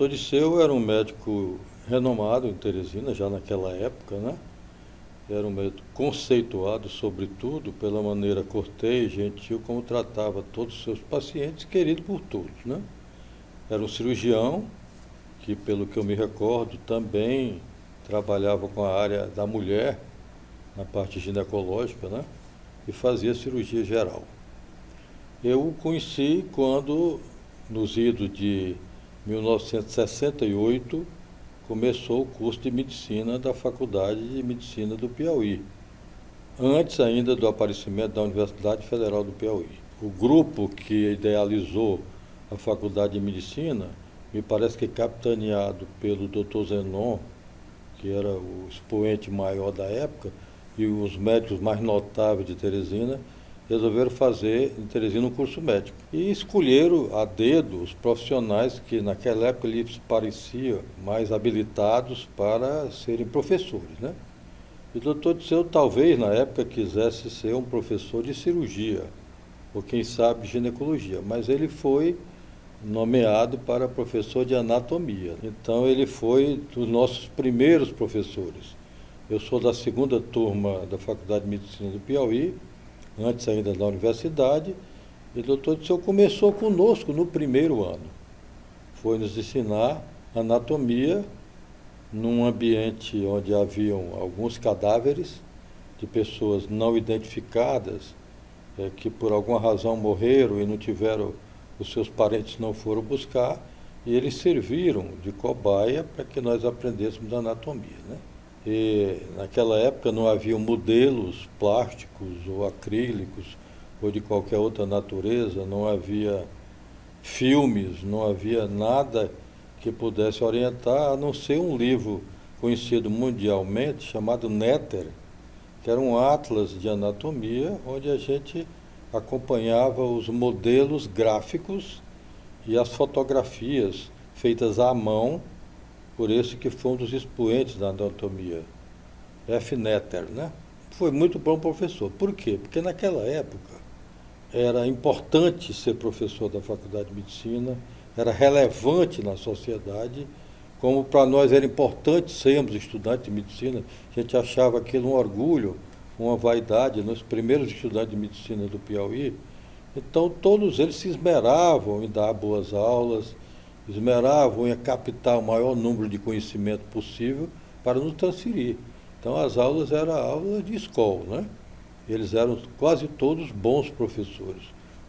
Dr. Disseu era um médico renomado em Teresina, já naquela época, né? Era um médico conceituado, sobretudo, pela maneira cortês e gentil como tratava todos os seus pacientes, querido por todos, né? Era um cirurgião que, pelo que eu me recordo, também trabalhava com a área da mulher, na parte ginecológica, né? E fazia cirurgia geral. Eu o conheci quando, nos idos de 1968, começou o curso de medicina da Faculdade de Medicina do Piauí, antes ainda do aparecimento da Universidade Federal do Piauí. O grupo que idealizou a Faculdade de Medicina, me parece que capitaneado pelo Dr. Zenon, que era o expoente maior da época, e os médicos mais notáveis de Teresina, resolveram fazer em Teresina um curso médico. E escolheram a dedo os profissionais que naquela época lhes pareciam mais habilitados para serem professores, né? E o doutor Disseu talvez na época quisesse ser um professor de cirurgia, ou quem sabe ginecologia, mas ele foi nomeado para professor de anatomia. Então ele foi dos nossos primeiros professores. Eu sou da segunda turma da Faculdade de Medicina do Piauí, antes ainda da universidade, e o doutor Disseu começou conosco no primeiro ano. Foi nos ensinar anatomia num ambiente onde haviam alguns cadáveres de pessoas não identificadas, que por alguma razão morreram e não tiveram, os seus parentes não foram buscar, e eles serviram de cobaia para que nós aprendêssemos anatomia, né? E naquela época não havia modelos plásticos ou acrílicos ou de qualquer outra natureza, não havia filmes, não havia nada que pudesse orientar, a não ser um livro conhecido mundialmente chamado Netter, que era um atlas de anatomia, onde a gente acompanhava os modelos gráficos e as fotografias feitas à mão por esse que foi um dos expoentes da anatomia, F. Netter, né? Foi muito bom professor. Por quê? Porque naquela época era importante ser professor da Faculdade de Medicina, era relevante na sociedade, como para nós era importante sermos estudantes de medicina, a gente achava aquilo um orgulho, uma vaidade, nos primeiros estudantes de medicina do Piauí. Então todos eles se esmeravam em dar boas aulas, esmeravam em captar o maior número de conhecimento possível para nos transferir. Então as aulas eram aulas de escola, né? Eles eram quase todos bons professores.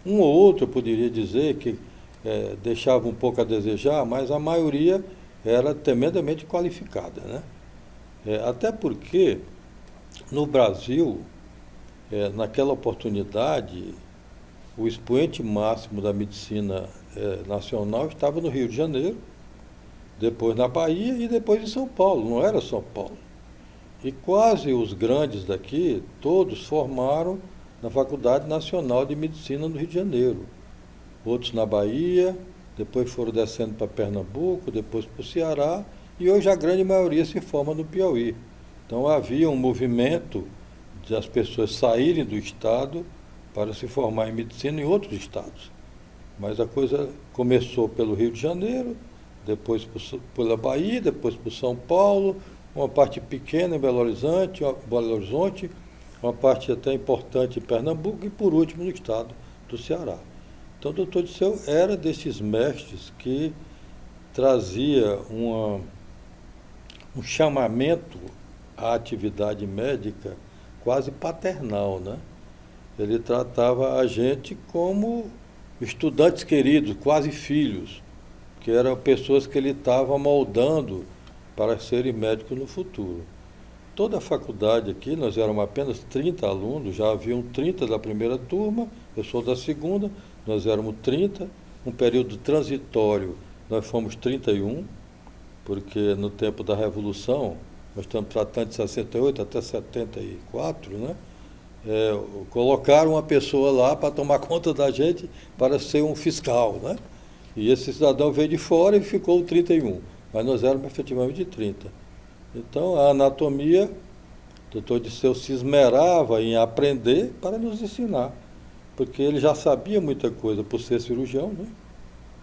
Um ou outro eu poderia dizer que deixava um pouco a desejar, mas a maioria era tremendamente qualificada, né? Até porque no Brasil, naquela oportunidade, o expoente máximo da medicina nacional estava no Rio de Janeiro, depois na Bahia e depois em São Paulo, não era São Paulo. E quase os grandes daqui, todos formaram na Faculdade Nacional de Medicina no Rio de Janeiro. Outros na Bahia, depois foram descendo para Pernambuco, depois para o Ceará, e hoje a grande maioria se forma no Piauí. Então havia um movimento de as pessoas saírem do estado para se formar em medicina em outros estados. Mas a coisa começou pelo Rio de Janeiro, depois pela Bahia, depois por São Paulo, uma parte pequena em Belo Horizonte, uma parte até importante em Pernambuco e, por último, no estado do Ceará. Então, o doutor Disseu era desses mestres que trazia um chamamento à atividade médica quase paternal, né? Ele tratava a gente como estudantes queridos, quase filhos, que eram pessoas que ele estava moldando para serem médicos no futuro. Toda a faculdade aqui, nós éramos apenas 30 alunos, já haviam 30 da primeira turma, eu sou da segunda, nós éramos 30, um período transitório, nós fomos 31, porque no tempo da Revolução, nós estamos tratando de 68 até 74, né? Colocaram uma pessoa lá para tomar conta da gente, para ser um fiscal, né? E esse cidadão veio de fora e ficou 31, mas nós éramos efetivamente de 30. Então, a anatomia, o doutor Disseu se esmerava em aprender para nos ensinar, porque ele já sabia muita coisa por ser cirurgião, né?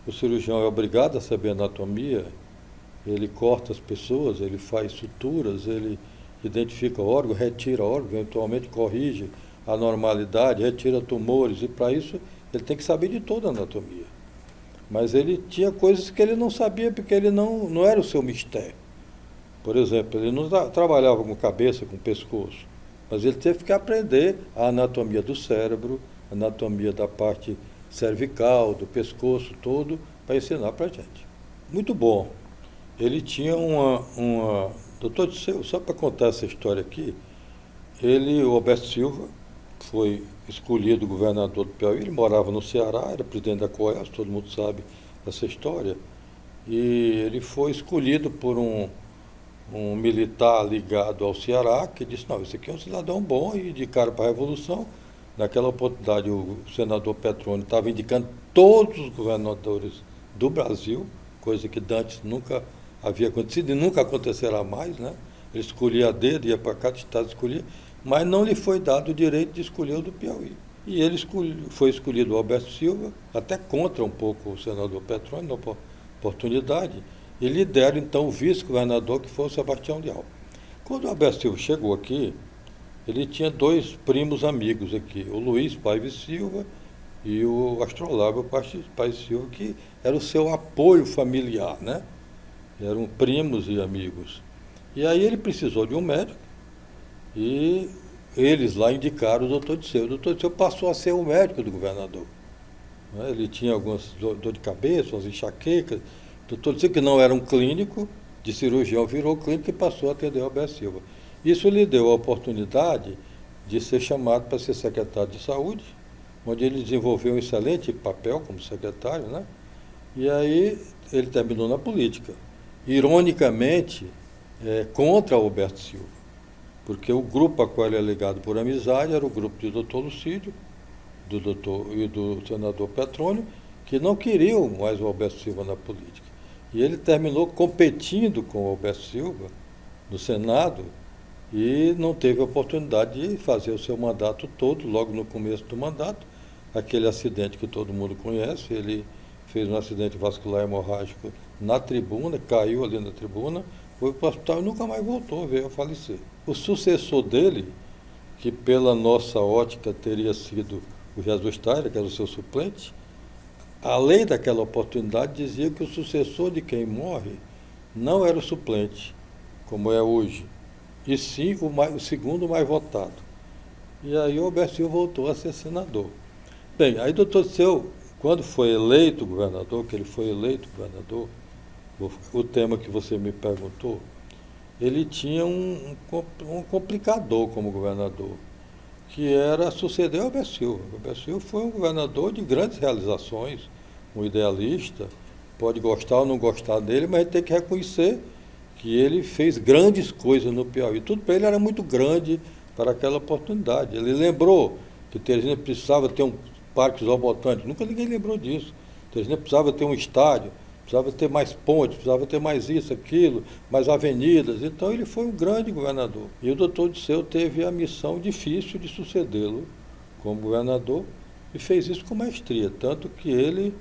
o cirurgião é obrigado a saber anatomia, ele corta as pessoas, ele faz suturas, ele identifica órgão, retira órgão, eventualmente corrige a normalidade, retira tumores, e para isso ele tem que saber de toda a anatomia. Mas ele tinha coisas que ele não sabia porque ele não era o seu mistério. Por exemplo, ele não trabalhava com cabeça, com pescoço, mas ele teve que aprender a anatomia do cérebro, a anatomia da parte cervical, do pescoço todo, para ensinar para a gente. Muito bom. Ele tinha doutor Disseu, só para contar essa história aqui, o Alberto Silva, foi escolhido governador do Piauí, ele morava no Ceará, era presidente da COES, todo mundo sabe essa história, e ele foi escolhido por um militar ligado ao Ceará, que disse, não, esse aqui é um cidadão bom e de cara para a Revolução. Naquela oportunidade, o senador Petroni estava indicando todos os governadores do Brasil, coisa que antes nunca havia acontecido e nunca acontecerá mais, né? Ele escolhia a dedo, ia para cada estado escolher, mas não lhe foi dado o direito de escolher o do Piauí. E ele foi escolhido o Alberto Silva, até contra um pouco o senador Petroni, na oportunidade, e lhe deram então o vice-governador, que foi o Sebastião de Alba. Quando o Alberto Silva chegou aqui, ele tinha dois primos amigos aqui, o Luiz Paiva Silva e o Astrolábio Paiva Silva, que era o seu apoio familiar, né? Eram primos e amigos. E aí ele precisou de um médico e eles lá indicaram o doutor Disseu. O doutor Disseu passou a ser o médico do governador. Né? Ele tinha algumas dor de cabeça, umas enxaquecas. O doutor Disseu, que não era um clínico, de cirurgião virou clínico e passou a atender o Alberto Silva. Isso lhe deu a oportunidade de ser chamado para ser secretário de saúde, onde ele desenvolveu um excelente papel como secretário, né? E aí ele terminou na política. Ironicamente, contra o Alberto Silva, porque o grupo a qual ele é ligado por amizade era o grupo do doutor Lucídio, do doutor e do senador Petrônio, que não queriam mais o Alberto Silva na política. E ele terminou competindo com o Alberto Silva no Senado e não teve a oportunidade de fazer o seu mandato todo, logo no começo do mandato, aquele acidente que todo mundo conhece, ele fez um acidente vascular hemorrágico na tribuna, caiu ali na tribuna, foi para o hospital e nunca mais voltou, veio a falecer. O sucessor dele, que pela nossa ótica teria sido o Jesus Taira, que era o seu suplente, a lei daquela oportunidade dizia que o sucessor de quem morre não era o suplente, como é hoje, e sim o segundo mais votado. E aí o Alberto Silva voltou a ser senador. Bem, aí doutor Disseu, quando foi eleito governador, que ele foi eleito governador, o tema que você me perguntou, ele tinha um complicador como governador, que era suceder o Alberto Silva. O Alberto Silva foi um governador de grandes realizações, um idealista, pode gostar ou não gostar dele, mas tem que reconhecer que ele fez grandes coisas no Piauí. Tudo para ele era muito grande para aquela oportunidade. Ele lembrou que Teresina precisava ter um parque zoobotânico. Nunca ninguém lembrou disso. Teresina precisava ter um estádio, precisava ter mais pontes, precisava ter mais isso, aquilo, mais avenidas. Então ele foi um grande governador. E o doutor Disseu teve a missão difícil de sucedê-lo como governador e fez isso com maestria. Tanto que ele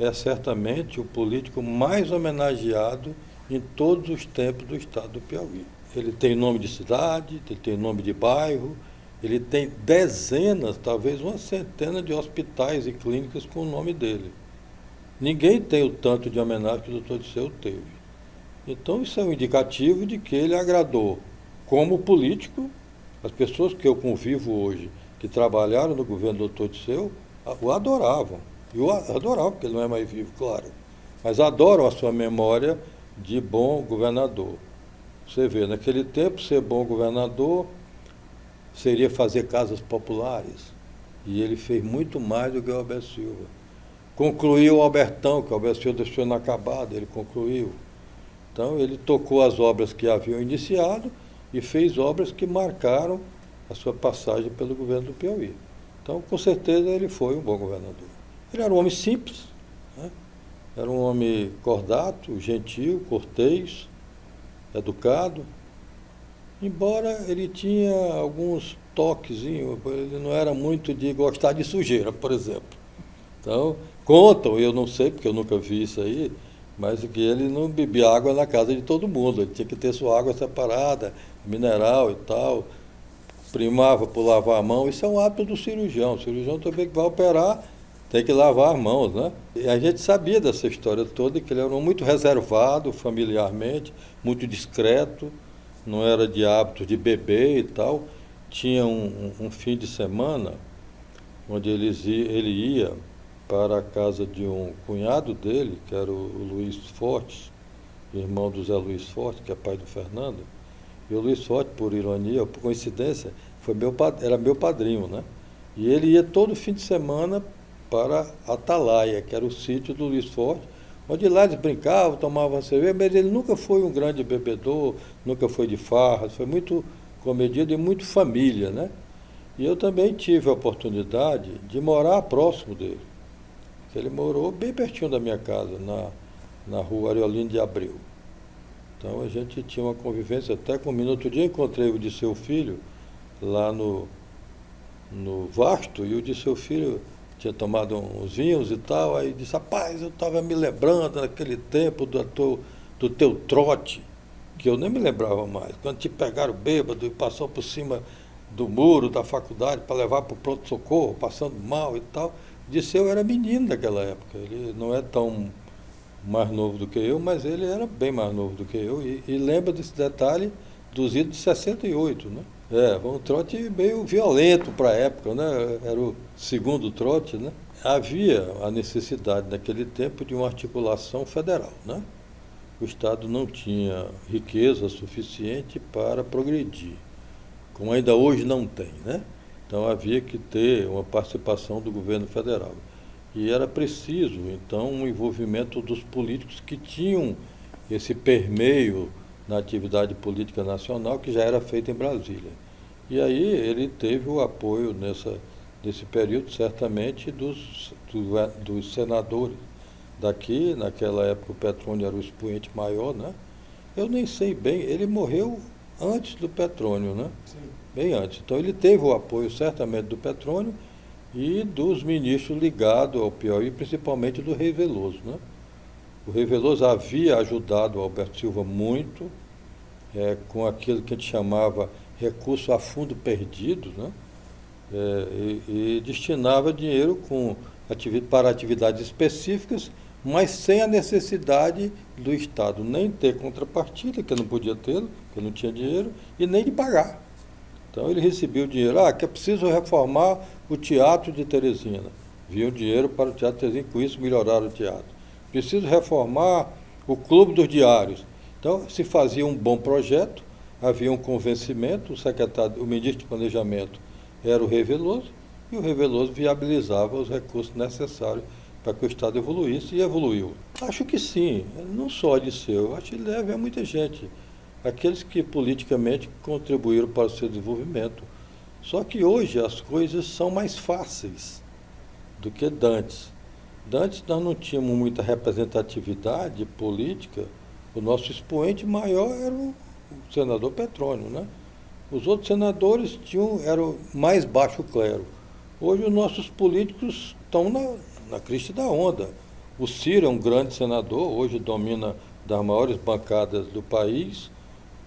é certamente o político mais homenageado em todos os tempos do estado do Piauí. Ele tem nome de cidade, ele tem nome de bairro, ele tem dezenas, talvez uma centena de hospitais e clínicas com o nome dele. Ninguém tem o tanto de homenagem que o doutor Disseu teve. Então isso é um indicativo de que ele agradou como político, as pessoas que eu convivo hoje, que trabalharam no governo do doutor Disseu, o adoravam. E o adoravam, porque ele não é mais vivo, claro. Mas adoram a sua memória de bom governador. Você vê, naquele tempo, ser bom governador seria fazer casas populares. E ele fez muito mais do que o Alberto Silva. Concluiu o Albertão, que o Alberto Silva deixou inacabado, ele concluiu. Então, ele tocou as obras que haviam iniciado e fez obras que marcaram a sua passagem pelo governo do Piauí. Então, com certeza, ele foi um bom governador. Ele era um homem simples, né? Era um homem cordato, gentil, cortês, educado, embora ele tinha alguns toquezinhos, ele não era muito de gostar de sujeira, por exemplo. Então, Contam, eu não sei porque eu nunca vi isso aí, mas que ele não bebia água na casa de todo mundo, ele tinha que ter sua água separada, mineral e tal, primava por lavar a mão, isso é um hábito do cirurgião. O cirurgião também que vai operar tem que lavar as mãos, né? E a gente sabia dessa história toda, que ele era muito reservado familiarmente, muito discreto, não era de hábito de beber e tal. Tinha um fim de semana onde ele ia para a casa de um cunhado dele, que era o Luiz Fortes, irmão do Zé Luiz Fortes, que é pai do Fernando. E o Luiz Fortes, por ironia, por coincidência, era meu padrinho, né? E ele ia todo fim de semana para Atalaia, que era o sítio do Luiz Fortes, onde lá eles brincavam, tomavam cerveja, mas ele nunca foi um grande bebedor, nunca foi de farra, foi muito comedido e muito família, né? E eu também tive a oportunidade de morar próximo dele. Ele morou bem pertinho da minha casa, na rua Ariolino de Abreu. Então a gente tinha uma convivência até com um outro dia encontrei o de seu filho lá no Vasto, e o de seu filho tinha tomado uns vinhos e tal, aí disse, rapaz, eu estava me lembrando naquele tempo do teu trote, que eu nem me lembrava mais, quando te pegaram bêbado e passou por cima do muro da faculdade para levar para o pronto-socorro, passando mal e tal. Disse eu era menino naquela época, ele não é tão mais novo do que eu, mas ele era bem mais novo do que eu, e lembra desse detalhe dos idos de 68, né? Um trote meio violento para a época, né? Era o segundo trote, né? Havia a necessidade naquele tempo de uma articulação federal, né? O Estado não tinha riqueza suficiente para progredir, como ainda hoje não tem, né? Então havia que ter uma participação do governo federal. E era preciso, então, um envolvimento dos políticos que tinham esse permeio na atividade política nacional, que já era feita em Brasília. E aí ele teve o apoio nesse período, certamente, dos senadores daqui. Naquela época o Petrônio era o expoente maior, né? Eu nem sei bem, ele morreu antes do Petrônio, né? Sim. Bem antes. Então ele teve o apoio, certamente, do Petrônio e dos ministros ligados ao Piauí, principalmente do Rei Veloso, né? O Rei Veloso havia ajudado o Alberto Silva muito, com aquilo que a gente chamava recurso a fundo perdido, né? E destinava dinheiro para atividades específicas, mas sem a necessidade do Estado nem ter contrapartida, que não podia ter, que não tinha dinheiro, e nem de pagar. Então ele recebia o dinheiro, que é preciso reformar o Teatro de Teresina. Vinha o dinheiro para o Teatro de Teresina, com isso melhoraram o teatro. Preciso reformar o Clube dos Diários. Então se fazia um bom projeto, havia um convencimento, o ministro de Planejamento era o Rei Veloso, e o Rei Veloso viabilizava os recursos necessários para que o Estado evoluísse, e evoluiu. Acho que sim, não só de seu, acho que deve a muita gente, aqueles que politicamente contribuíram para o seu desenvolvimento. Só que hoje as coisas são mais fáceis do que dantes. Dantes nós não tínhamos muita representatividade política, o nosso expoente maior era o senador Petrônio, né? Os outros senadores eram mais baixo clero. Hoje os nossos políticos estão na crista da onda. O Ciro é um grande senador, hoje domina das maiores bancadas do país.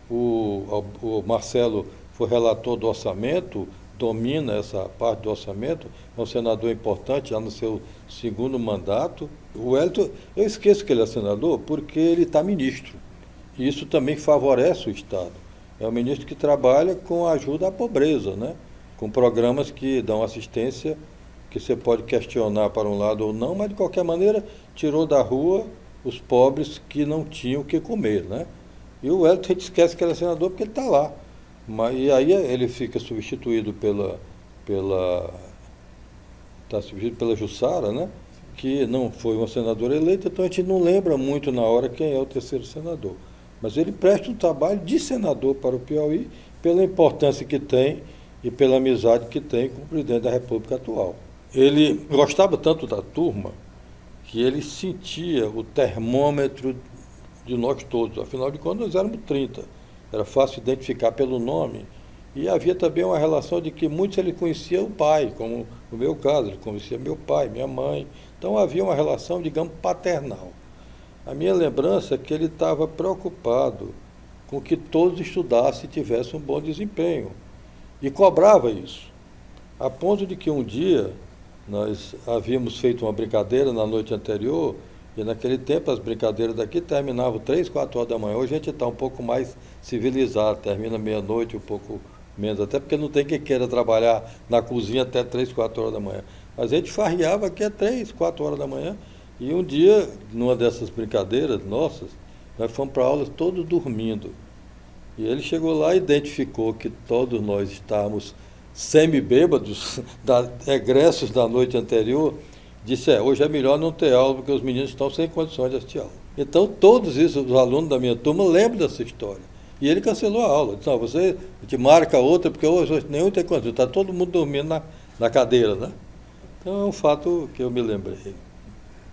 O Marcelo foi relator do orçamento, domina essa parte do orçamento, é um senador importante já no seu segundo mandato. O Wellington, eu esqueço que ele é senador porque ele está ministro. E isso também favorece o Estado. É um ministro que trabalha com a ajuda à pobreza, né? Com programas que dão assistência, que você pode questionar para um lado ou não, mas de qualquer maneira tirou da rua os pobres que não tinham o que comer, né? E o Wellington, a gente esquece que ele é senador porque ele está lá. E aí ele fica substituído pela Jussara, né? Que não foi uma senadora eleita, então a gente não lembra muito na hora quem é o terceiro senador. Mas ele presta um trabalho de senador para o Piauí, pela importância que tem e pela amizade que tem com o presidente da República atual. Ele gostava tanto da turma que ele sentia o termômetro de nós todos. Afinal de contas, nós éramos 30. Era fácil identificar pelo nome E havia também uma relação de que muitos ele conhecia o pai, como no meu caso, ele conhecia meu pai, minha mãe. Então havia uma relação, digamos, paternal. A minha lembrança é que ele estava preocupado com que todos estudassem e tivessem um bom desempenho. E cobrava isso. A ponto de que um dia nós havíamos feito uma brincadeira na noite anterior, e naquele tempo as brincadeiras daqui terminavam 3, 4 horas da manhã. Hoje a gente está um pouco mais civilizado, termina meia-noite, um pouco menos, até porque não tem quem queira trabalhar na cozinha até 3, 4 horas da manhã. Mas a gente farreava aqui a 3, 4 horas da manhã, e um dia, numa dessas brincadeiras nossas, nós fomos para aula todos dormindo. E ele chegou lá e identificou que todos nós estávamos semi-bêbados, egressos da noite anterior, disse, hoje é melhor não ter aula, porque os meninos estão sem condições de assistir aula. Então, todos isso, os alunos da minha turma lembram dessa história. E ele cancelou a aula. Disse, você te marca outra, porque hoje nenhum tem condições. Está todo mundo dormindo na cadeira, né? Então, é um fato que eu me lembrei.